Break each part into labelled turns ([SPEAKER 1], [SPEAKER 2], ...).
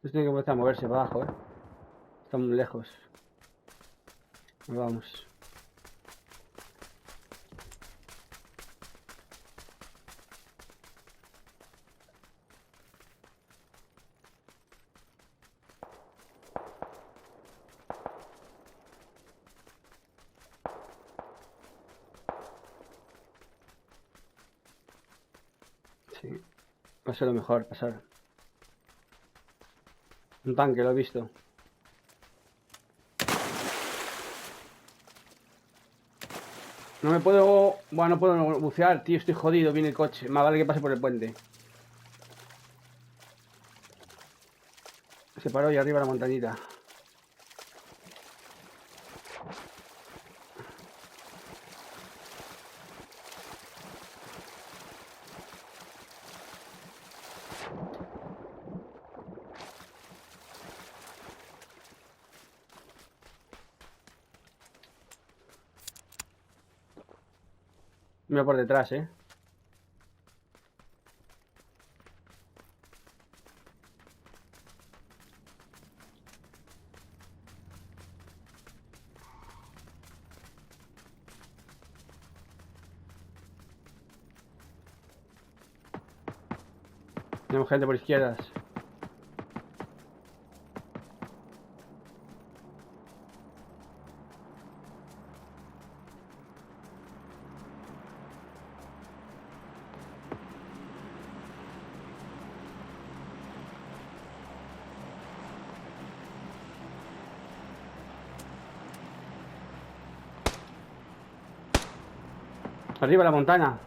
[SPEAKER 1] Esto tiene que empezar a moverse para abajo, Está muy lejos. Vamos. Sí. Va a ser lo mejor pasar. Un tanque, lo he visto. No me puedo... Bueno, no puedo bucear, tío. Estoy jodido. Viene el coche. Más vale que pase por el puente. Se paró ahí arriba la montañita. Mira por detrás, Tenemos gente por izquierdas. Arriba la montaña.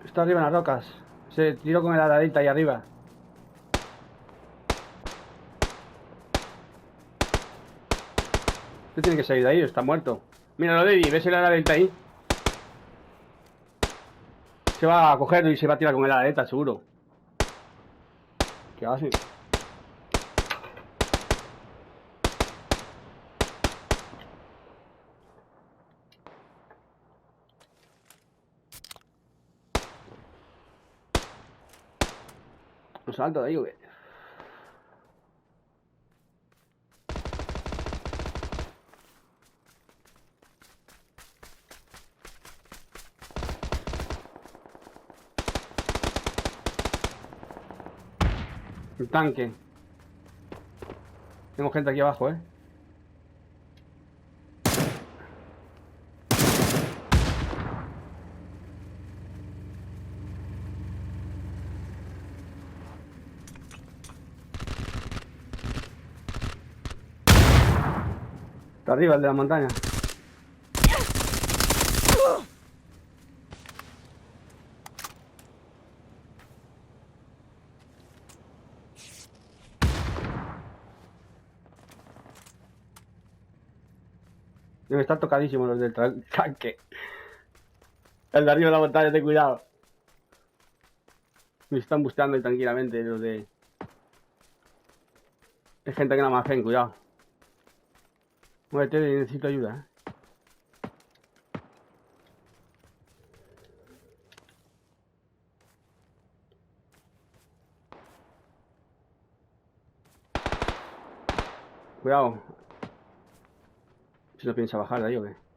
[SPEAKER 1] Está arriba en las rocas. Se tiró con el aladita ahí arriba. Este tiene que salir de ahí, está muerto. Míralo, Daddy, ves el aladita ahí. Se va a cogerlo y se va a tirar con el aladita, seguro. ¿Qué hace? Un salto de ahí, güey. Un tanque. Tengo gente aquí abajo, Está arriba el de la montaña. Deben estar tocadísimos los del tanque. El de arriba de la montaña, ten cuidado. Me están buscando ahí tranquilamente los de... Hay gente que no me hacen, cuidado. Muévete, necesito ayuda, Cuidado. Si no piensa bajar de ahí o qué.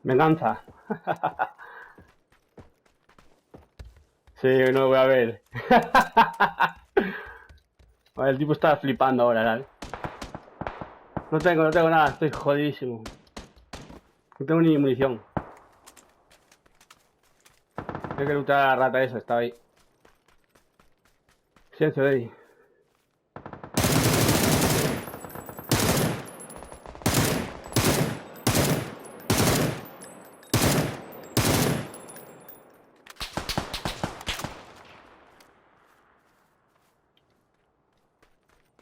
[SPEAKER 1] Venganza. Sí, no lo voy a ver. A ver, el tipo está flipando ahora, ¿sabes? No tengo nada, estoy jodidísimo. No tengo ni munición. Tengo que luchar a la rata esa, estaba ahí. Silencio, Eddie.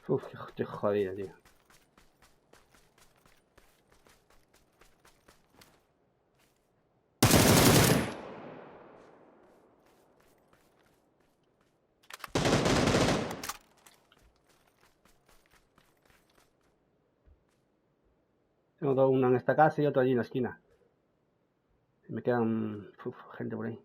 [SPEAKER 1] Uf, estoy jodido, tío. Tengo una en esta casa y otra allí en la esquina. Me quedan gente por ahí.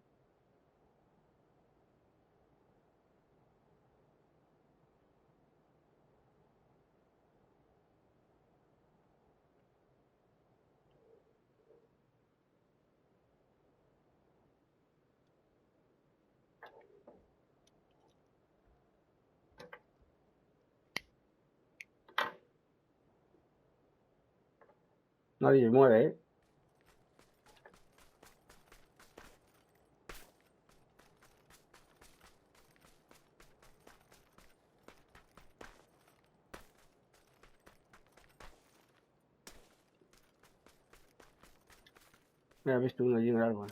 [SPEAKER 1] Nadie me mueve, ¿eh? Me he visto uno allí en el árbol.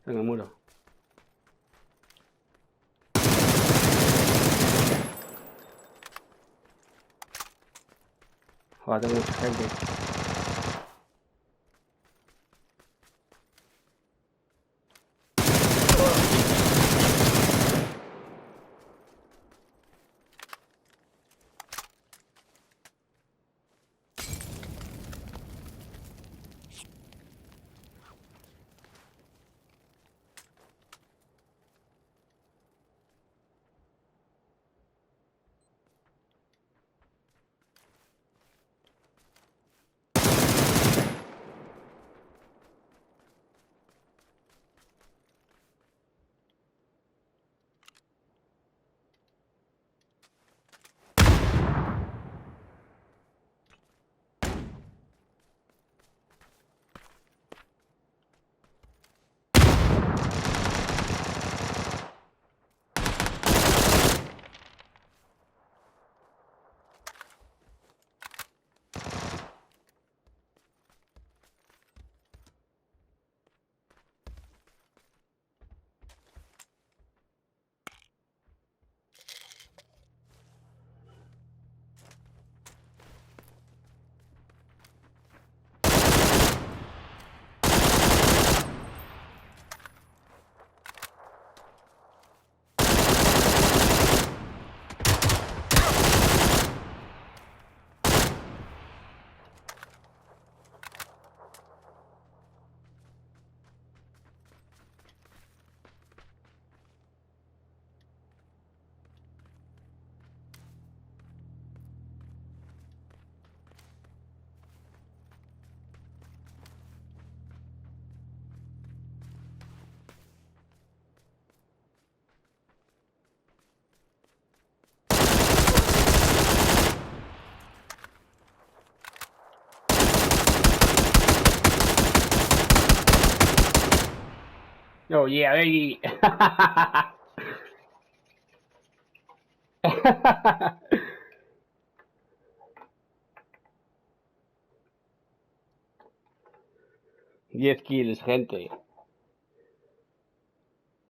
[SPEAKER 1] En el muro. Joder, tengo mucha gente. Oh yeah, baby. 10 kills, gente.